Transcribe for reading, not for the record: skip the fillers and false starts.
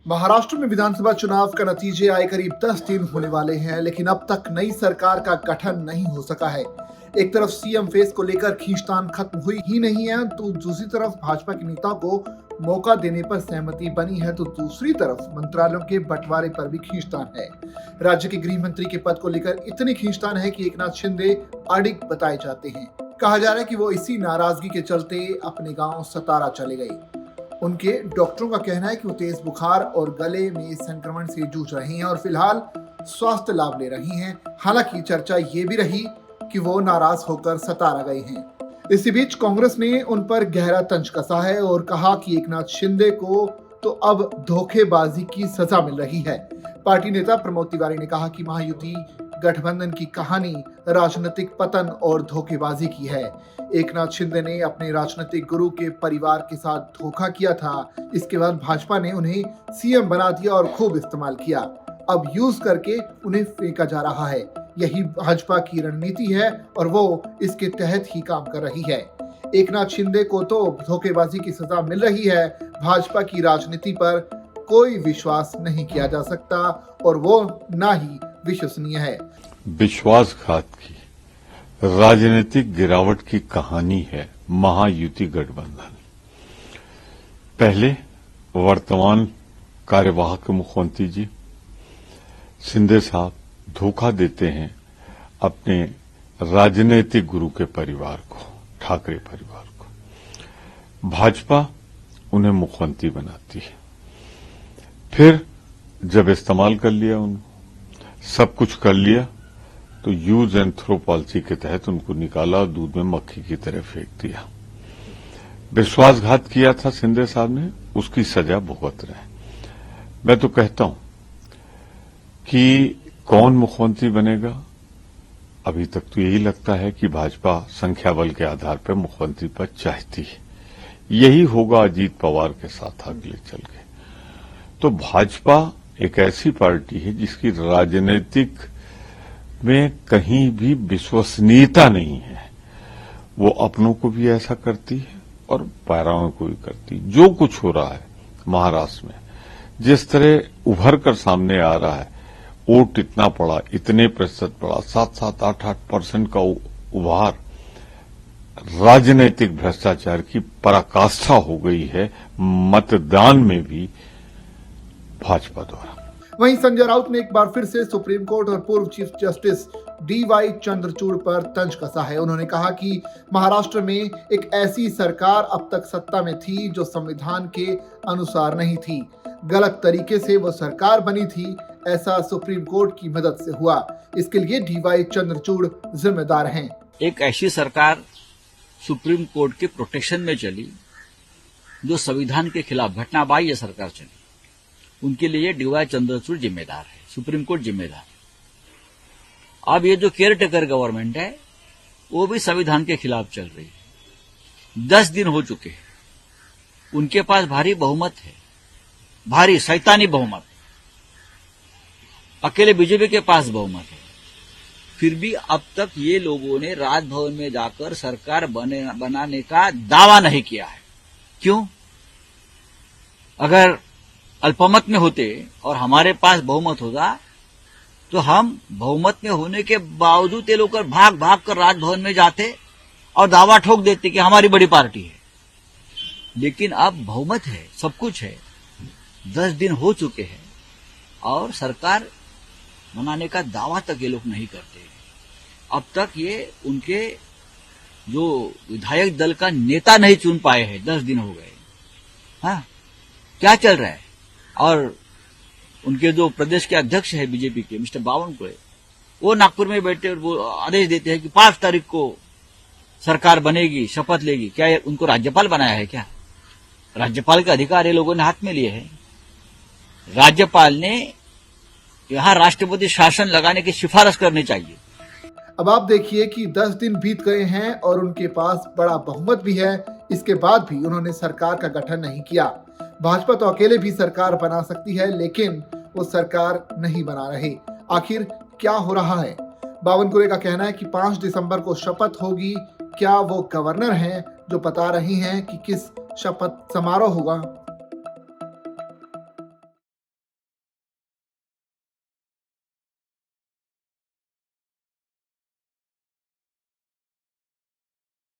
महाराष्ट्र में विधानसभा चुनाव का नतीजे आए करीब 10 दिन होने वाले हैं, लेकिन अब तक नई सरकार का गठन नहीं हो सका है। एक तरफ सीएम फेस को लेकर खींचतान खत्म हुई ही नहीं है, तो दूसरी तरफ भाजपा के नेताओं को मौका देने पर सहमति बनी है, तो दूसरी तरफ मंत्रालयों के बंटवारे पर भी खींचतान है। राज्य के गृह मंत्री के पद को लेकर इतनी खींचतान है कि एकनाथ शिंदे अडिग बताए जाते हैं। कहा जा रहा है कि वो इसी नाराजगी के चलते अपने गांव सतारा चले गए। उनके डॉक्टरों का कहना है कि वो तेज बुखार और गले में संक्रमण से जूझ रही हैं और फिलहाल स्वास्थ्य लाभ ले रही हैं। हालांकि चर्चा ये भी रही कि वो नाराज होकर सतारा गए हैं। इसी बीच कांग्रेस ने उन पर गहरा तंज कसा है और कहा कि एकनाथ शिंदे को तो अब धोखेबाजी की सजा मिल रही है। पार्टी नेता प्रमोद तिवारी ने कहा कि महायुति गठबंधन की कहानी राजनीतिक पतन और धोखेबाजी की है। एकनाथ शिंदे ने अपने राजनीतिक गुरु के परिवार के साथ धोखा किया था। इसके बाद भाजपा ने उन्हें सीएम बना दिया और खूब इस्तेमाल किया। अब यूज करके उन्हें फेंका जा रहा है। यही भाजपा की रणनीति है और वो इसके तहत ही काम कर रही है। एकनाथ शिंदे को तो धोखेबाजी की सजा मिल रही है। भाजपा की राजनीति पर कोई विश्वास नहीं किया जा सकता और वो ना ही विश्वसनीय है। विश्वासघात की राजनीतिक गिरावट की कहानी है महायुति गठबंधन। पहले वर्तमान कार्यवाहक मुख्यमंत्री जी शिंदे साहब धोखा देते हैं अपने राजनीतिक गुरु के परिवार को, ठाकरे परिवार को। भाजपा उन्हें मुख्यमंत्री बनाती है। फिर जब इस्तेमाल कर लिया, उनको सब कुछ कर लिया, तो यूज एंड थ्रो पॉलिसी के तहत उनको निकाला और दूध में मक्खी की तरह फेंक दिया। विश्वासघात किया था शिंदे साहब ने, उसकी सजा भुगत रहे। मैं तो कहता हूं कि कौन मुख्यमंत्री बनेगा, अभी तक तो यही लगता है कि भाजपा संख्या बल के आधार पर मुख्यमंत्री पद चाहती है। यही होगा अजीत पवार के साथ अगले चल के। तो भाजपा एक ऐसी पार्टी है जिसकी राजनीतिक में कहीं भी विश्वसनीयता नहीं है। वो अपनों को भी ऐसा करती है और पैराओं को भी करती है। जो कुछ हो रहा है महाराष्ट्र में, जिस तरह उभर कर सामने आ रहा है, वोट इतना पड़ा, इतने प्रतिशत पड़ा, 7-7, 8-8% का उभार, राजनीतिक भ्रष्टाचार की पराकाष्ठा हो गई है मतदान में भी भाजपा द्वारा। वहीं संजय राउत ने एक बार फिर से सुप्रीम कोर्ट और पूर्व चीफ जस्टिस डीवाई चंद्रचूड़ पर तंज कसा है। उन्होंने कहा कि महाराष्ट्र में एक ऐसी सरकार अब तक सत्ता में थी जो संविधान के अनुसार नहीं थी। गलत तरीके से वो सरकार बनी थी, ऐसा सुप्रीम कोर्ट की मदद से हुआ। इसके लिए डीवाई चंद्रचूड़ जिम्मेदार हैं। एक ऐसी सरकार सुप्रीम कोर्ट के प्रोटेक्शन में चली जो संविधान के खिलाफ घटना बाह्य सरकार चली, उनके लिए डीवाई चंद्रचूड़ जिम्मेदार है, सुप्रीम कोर्ट जिम्मेदार है। अब ये जो केयर टेकर गवर्नमेंट है वो भी संविधान के खिलाफ चल रही है। 10 दिन हो चुके हैं, उनके पास भारी बहुमत है, भारी शैतानी बहुमत, अकेले बीजेपी के पास बहुमत है। फिर भी अब तक ये लोगों ने राजभवन में जाकर सरकार बनाने का दावा नहीं किया है। क्यों? अगर अल्पमत में होते और हमारे पास बहुमत होता तो हम बहुमत में होने के बावजूद ये लोग भाग भाग कर राजभवन में जाते और दावा ठोक देते कि हमारी बड़ी पार्टी है। लेकिन अब बहुमत है, सब कुछ है, 10 दिन हो चुके हैं और सरकार बनाने का दावा तक ये लोग नहीं करते। अब तक ये उनके जो विधायक दल का नेता नहीं चुन पाए हैं, 10 दिन हो गए। हाँ, क्या चल रहा है? और उनके जो प्रदेश के अध्यक्ष है बीजेपी के मिस्टर बावनकुळे, वो नागपुर में बैठे और वो आदेश देते हैं कि 5 तारीख को सरकार बनेगी, शपथ लेगी। क्या उनको राज्यपाल बनाया है क्या? राज्यपाल के अधिकार ये लोगों ने हाथ में लिए हैं। राज्यपाल ने यहां राष्ट्रपति शासन लगाने की सिफारिश करनी चाहिए। अब आप देखिए कि 10 दिन बीत गए हैं और उनके पास बड़ा बहुमत भी है। इसके बाद भी उन्होंने सरकार का गठन नहीं किया। भाजपा तो अकेले भी सरकार बना सकती है, लेकिन वो सरकार नहीं बना रहे। आखिर क्या हो रहा है? बावनकुळे का कहना है कि 5 दिसंबर को शपथ होगी। क्या वो गवर्नर हैं जो बता रही हैं कि किस शपथ समारोह होगा?